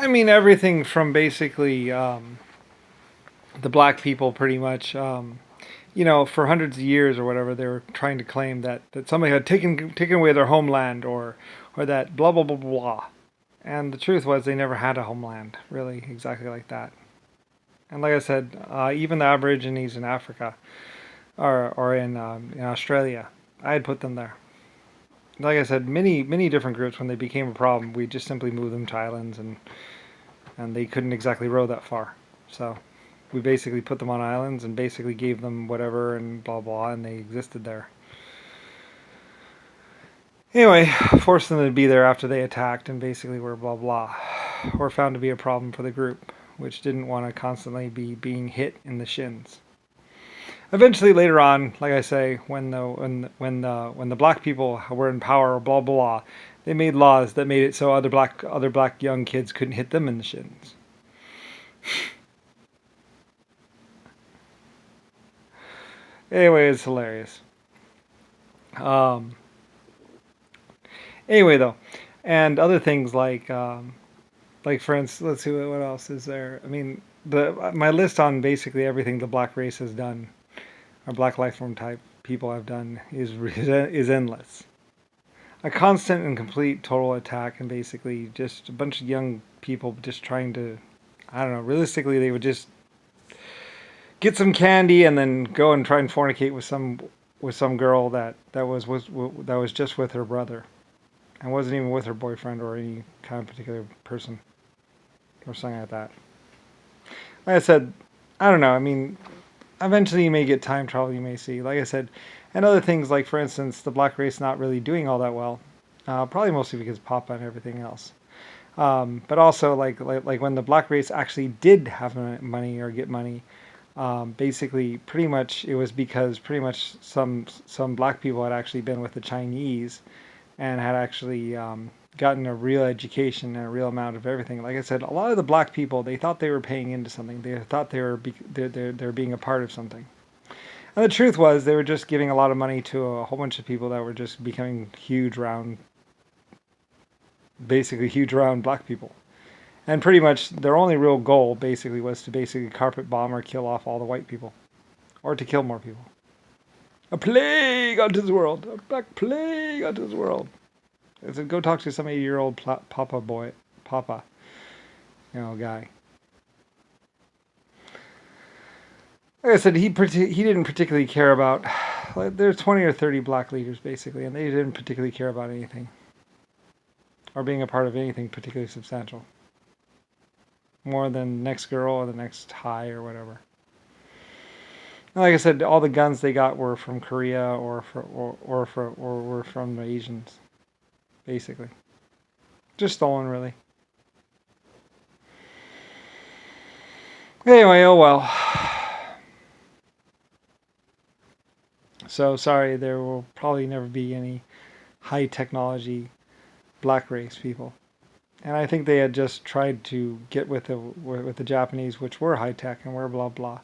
I mean, everything from basically the black people pretty much, for hundreds of years or whatever, they were trying to claim that somebody had taken away their homeland or that blah blah blah blah. And the truth was they never had a homeland, really, exactly like that. And like I said, even the Aborigines in Africa or in Australia, I had put them there. Like I said, many different groups when they became a problem, we just simply moved them to islands and they couldn't exactly row that far. So we basically put them on islands and basically gave them whatever and blah blah, and they existed there. Anyway, forced them to be there after they attacked and basically were blah blah, were found to be a problem for the group, which didn't want to constantly be being hit in the shins. Eventually, later on, like I say, when the black people were in power, blah blah, they made laws that made it so other black young kids couldn't hit them in the shins. Anyway, it's hilarious. Um, anyway, though, and other things like for instance, let's see what else is there. I mean, the my list on basically everything the black race has done, or black life form type people have done is endless. A constant and complete total attack, and basically just a bunch of young people just trying to, I don't know. Realistically, they would just get some candy and then go and try and fornicate with some girl that was just with her brother and wasn't even with her boyfriend or any kind of particular person or something like that. Like I said, I don't know. I mean, eventually you may get time travel. You may see, like I said, and other things like, for instance, the black race not really doing all that well. Probably mostly because of Papa and everything else. But also like when the black race actually did have money or get money, basically pretty much it was because pretty much some black people had actually been with the Chinese and had actually gotten a real education and a real amount of everything. Like I said, a lot of the black people, they thought they were paying into something. They thought they're being a part of something. And the truth was they were just giving a lot of money to a whole bunch of people that were just becoming basically huge round black people. And pretty much their only real goal basically was to basically carpet bomb or kill off all the white people. Or to kill more people. A plague onto this world. A black plague onto this world. I said, go talk to some 80-year-old Papa, guy. Like I said, he didn't particularly care about. Like, there's 20 or 30 black leaders basically, and they didn't particularly care about anything or being a part of anything particularly substantial, more than the next girl or the next high or whatever. And like I said, all the guns they got were from Korea or were from the Asians, basically, just stolen really. Anyway, oh well. So sorry, there will probably never be any high technology black race people. And I think they had just tried to get with the Japanese, which were high tech and were blah blah.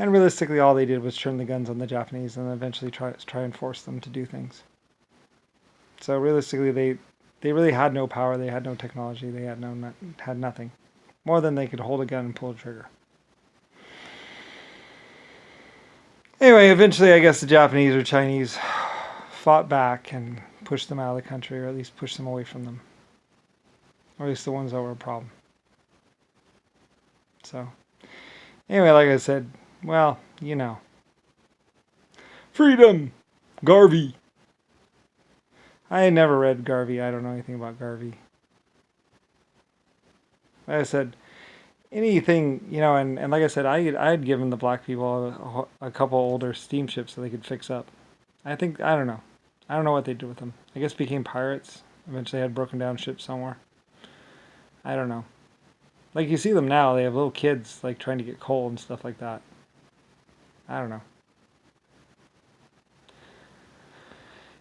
And realistically, all they did was turn the guns on the Japanese and eventually try and force them to do things. So realistically, they really had no power. They had no technology. They had nothing more than they could hold a gun and pull a trigger. Anyway, eventually, I guess the Japanese or Chinese fought back and pushed them out of the country, or at least pushed them away from them, or at least the ones that were a problem. So, anyway, like I said, well, freedom, Garvey. I had never read Garvey. I don't know anything about Garvey. Like I said, anything, and like I said, I had given the black people a couple older steamships so they could fix up. I don't know. I don't know what they did with them. I guess became pirates. Eventually had broken down ships somewhere. I don't know. Like you see them now, they have little kids like trying to get coal and stuff like that. I don't know.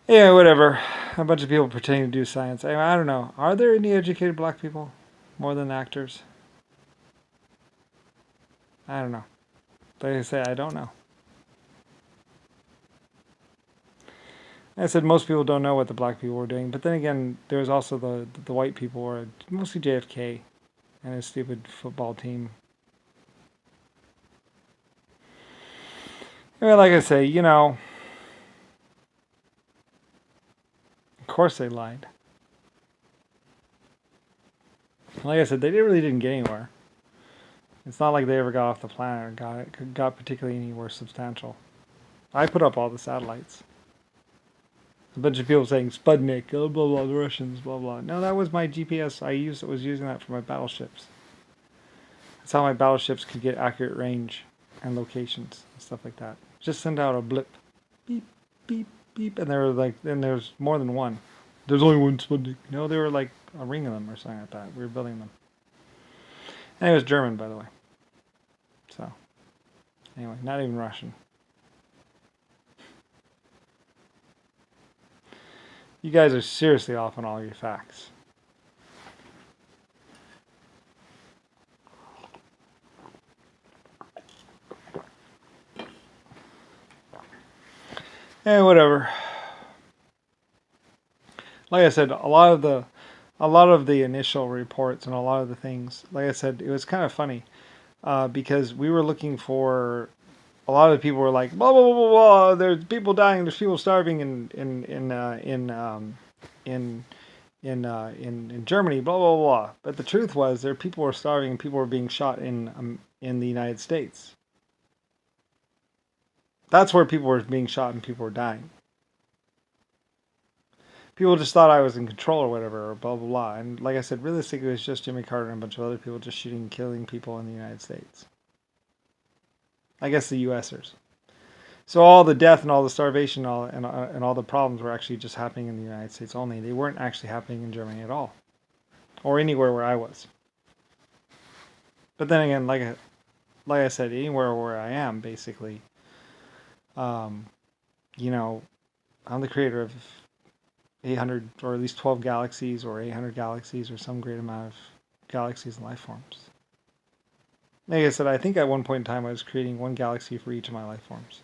Yeah, whatever. A bunch of people pretending to do science. I don't know. Are there any educated black people? More than actors? I don't know. Like I say, I don't know. I said most people don't know what the black people were doing, but then again, there was also the white people, or mostly JFK, and his stupid football team. Anyway, like I say, of course they lied. Like I said, they really didn't get anywhere. It's not like they ever got off the planet or got particularly anywhere substantial. I put up all the satellites. A bunch of people saying Sputnik, blah blah blah, the Russians, blah blah. No, that was my GPS. Was using that for my battleships. That's how my battleships could get accurate range and locations and stuff like that. Just send out a blip, beep beep beep, and there's more than one. There's only one Sputnik. No, there were like a ring of them or something like that. We were building them. And it was German, by the way. So, anyway, not even Russian. You guys are seriously off on all your facts. Whatever. Like I said, a lot of the initial reports and a lot of the things, like I said, it was kind of funny because we were looking for. A lot of people were like, blah blah blah blah blah. There's people dying. There's people starving in Germany. Blah blah blah. But the truth was, people were starving and people were being shot in the United States. That's where people were being shot and people were dying. People just thought I was in control or whatever, or blah blah blah. And like I said, realistically, it was just Jimmy Carter and a bunch of other people just shooting and killing people in the United States. I guess the USers. So all the death and all the starvation and all the problems were actually just happening in the United States only. They weren't actually happening in Germany at all. Or anywhere where I was. But then again, like I said, anywhere where I am, basically, I'm the creator of 800 or at least 12 galaxies or 800 galaxies or some great amount of galaxies and life forms. Like I said, I think at one point in time I was creating one galaxy for each of my life forms.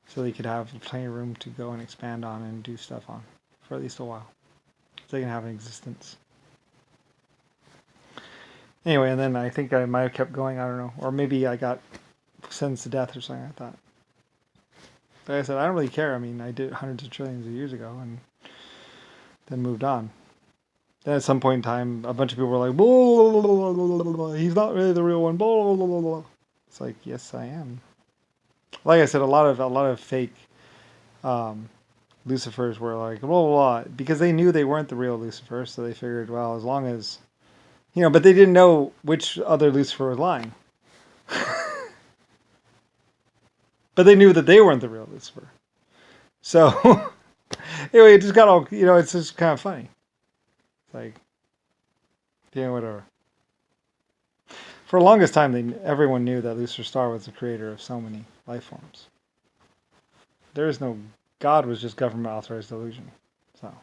So they could have plenty of room to go and expand on and do stuff on for at least a while. So they can have an existence. Anyway, and then I think I might have kept going, I don't know. Or maybe I got sentenced to death or something like that. Like I said, I don't really care. I mean, I did hundreds of trillions of years ago and then moved on. Then at some point in time, a bunch of people were like, blah, blah, blah, blah, blah, he's not really the real one. Blah, blah, blah, blah. It's like, yes, I am. Like I said, a lot of fake Lucifers were like, blah, blah, blah, because they knew they weren't the real Lucifer, so they figured, well, as long as, but they didn't know which other Lucifer was lying. But they knew that they weren't the real Lucifer. So, anyway, it just got all, it's just kind of funny. It's like, whatever. For the longest time, everyone knew that Lucifer Star was the creator of so many life forms. There is no, God was just government authorized delusion. So,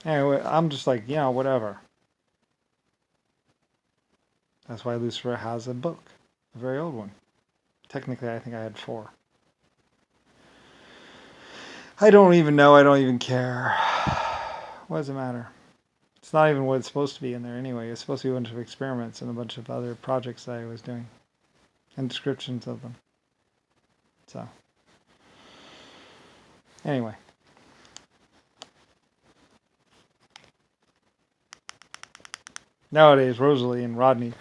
anyway, I'm just like, whatever. That's why Lucifer has a book, a very old one. Technically, I think I had 4. I don't even know. I don't even care. What does it matter? It's not even what it's supposed to be in there anyway. It's supposed to be a bunch of experiments and a bunch of other projects that I was doing. And descriptions of them. So. Anyway. Nowadays, Rosalie and Rodney.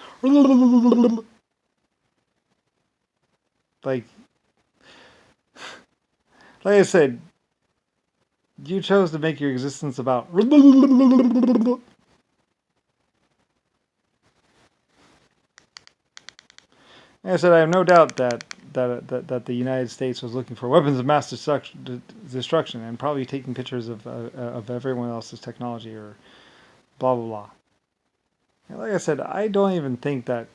Like I said, you chose to make your existence about. Like I said, I have no doubt that the United States was looking for weapons of mass destruction and probably taking pictures of everyone else's technology or blah blah blah. And like I said, I don't even think that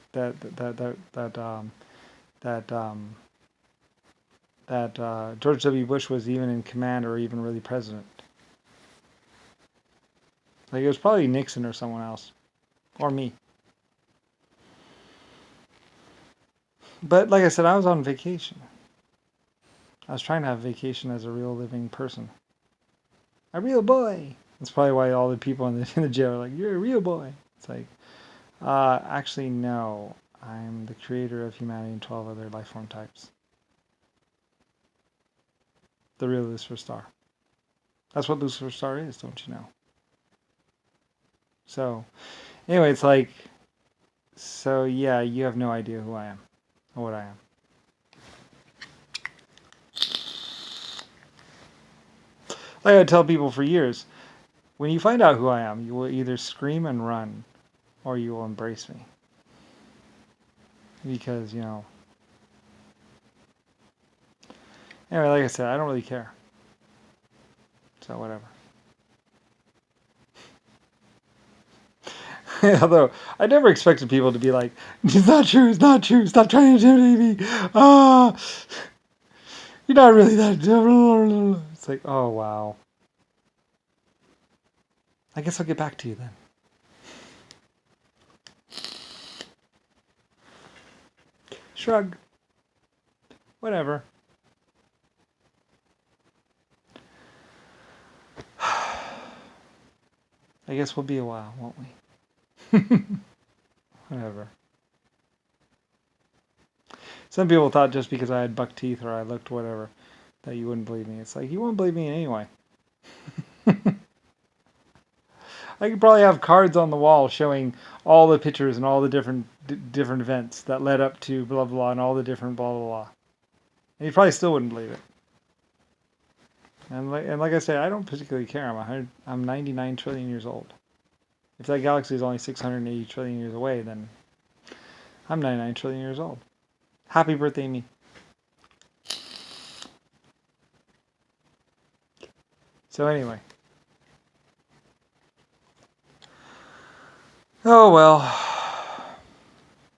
George W. Bush was even in command or even really president. Like, it was probably Nixon or someone else. Or me. But like I said, I was on vacation. I was trying to have vacation as a real living person. A real boy. That's probably why all the people in the jail are like, "You're a real boy." It's like, actually, no. I'm the creator of humanity and 12 other life form types. The real Lucifer Star. That's what Lucifer Star is, don't you know? So, anyway, it's like, so yeah, you have no idea who I am or what I am. Like I tell people for years, when you find out who I am, you will either scream and run or you will embrace me. Because, anyway, like I said, I don't really care. So, whatever. Although, I never expected people to be like, "It's not true, it's not true, stop trying to intimidate me. Ah, you're not really that." It's like, oh, wow. I guess I'll get back to you then. Shrug. Whatever. I guess we'll be a while, won't we? Whatever. Some people thought just because I had buck teeth or I looked whatever, that you wouldn't believe me. It's like, you won't believe me anyway. I could probably have cards on the wall showing all the pictures and all the different events that led up to blah, blah, blah, and all the different blah, blah, blah. And you probably still wouldn't believe it. And like I say, I don't particularly care. I'm 99 trillion years old. If that galaxy is only 680 trillion years away, then I'm 99 trillion years old. Happy birthday, me. So anyway. Oh, well.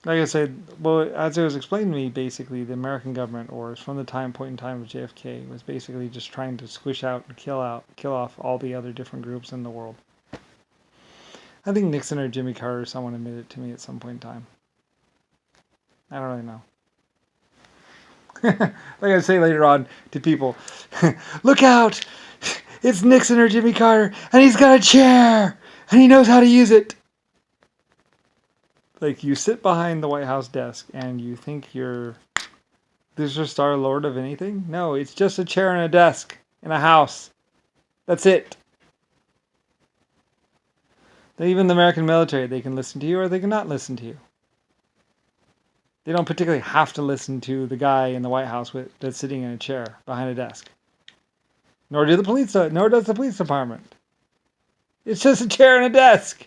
Like I said, well, as it was explained to me, basically, the American government, or from the point in time of JFK, was basically just trying to squish out and kill off all the other different groups in the world. I think Nixon or Jimmy Carter or someone admitted it to me at some point in time. I don't really know. Like I say later on to people, look out! It's Nixon or Jimmy Carter, and he's got a chair, and he knows how to use it. Like, you sit behind the White House desk, and you think you're Lucifer Star Lord of anything? No, it's just a chair and a desk in a house. That's it. Even the American military, they can listen to you or they cannot listen to you. They don't particularly have to listen to the guy in the White House that's sitting in a chair behind a desk. Nor does the police department. It's just a chair and a desk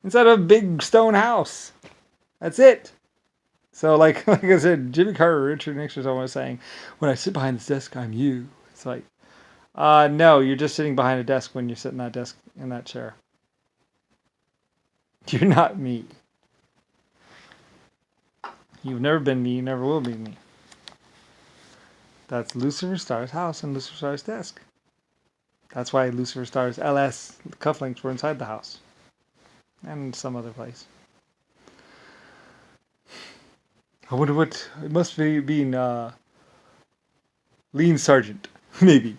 inside of a big stone house. That's it. So, like I said, Jimmy Carter, Richard Nixon was saying, when I sit behind this desk, I'm you. It's like, no, you're just sitting behind a desk when you're sitting in that chair. You're not me. You've never been me, you never will be me. That's Lucifer Star's house and Lucifer Star's desk. That's why Lucifer Star's LS cufflinks were inside the house. And some other place. I wonder what... It must be being Lean Sergeant. Maybe.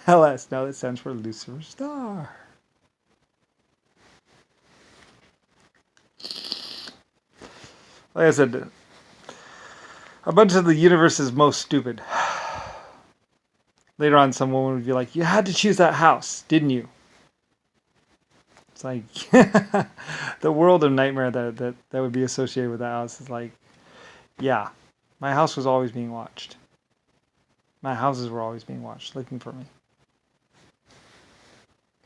LS. Now that stands for Lucifer Star. Like I said, a bunch of the universe's most stupid. Later on, some woman would be like, you had to choose that house, didn't you? It's like, the world of nightmare that would be associated with that house is like, yeah, my house was always being watched. My houses were always being watched, looking for me.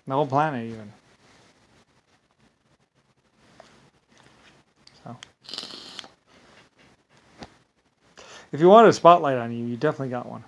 The whole planet, even. So, if you wanted a spotlight on you, you definitely got one.